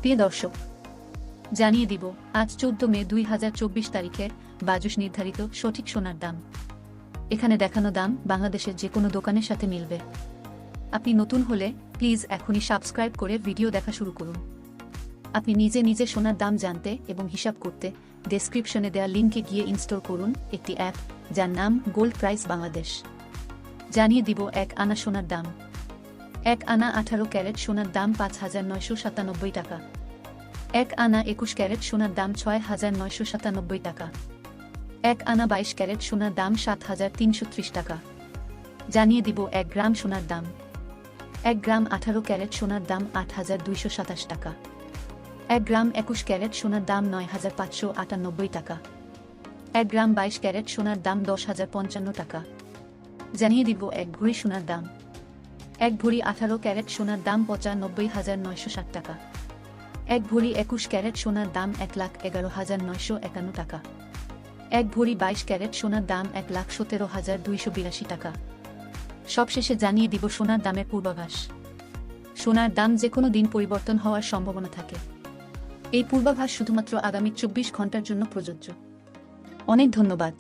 প্রিয় দর্শক, জানিয়ে দিব আজ 14 মে 2024 তারিখে বাজুস নির্ধারিত সঠিক সোনার দাম। এখানে দেখানো দাম বাংলাদেশের যে কোনো দোকানের সাথে মিলবে। আপনি নতুন হলে প্লিজ এখনই সাবস্ক্রাইব করে ভিডিও দেখা শুরু করুন। আপনি নিজে নিজে সোনার দাম জানতে এবং হিসাব করতে ডেসক্রিপশনে দেওয়া লিঙ্কে গিয়ে ইনস্টল করুন একটি অ্যাপ, যার নাম গোল্ড প্রাইস বাংলাদেশ। জানিয়ে দিব 1 আনা সোনার দাম। 1 আনা 18 ক্যারেট সোনার দাম 5,997 টাকা। 1 আনা 21 ক্যারেট সোনার দাম 6,997 টাকা। 1 আনা 22 ক্যারেট সোনার দাম 7,330 টাকা। জানিয়ে দিব 1 গ্রাম সোনার দাম। 1 গ্রাম 18 ক্যারেট সোনার দাম 8,227 টাকা। 1 গ্রাম 21 ক্যারেট সোনার দাম 9,598 টাকা। 1 গ্রাম 22 ক্যারেট সোনার দাম 10,055 টাকা। জানিয়ে দিব 1 ভরি সোনার দাম। 1 ভরি 18 ক্যারেট সোনার দাম 95,960 টাকা। 1 ভরি 21 ক্যারেট সোনার দাম 1,11,951 টাকা। 1 ভরি 22 ক্যারেট সোনার দাম 1,17,282 টাকা। সবশেষে জানিয়ে দিব সোনার দামের পূর্বাভাস। সোনার দাম যে কোনো দিন পরিবর্তন হওয়ার সম্ভাবনা থাকে। এই পূর্বাভাস শুধুমাত্র আগামী 24 ঘন্টার জন্য প্রযোজ্য। অনেক ধন্যবাদ।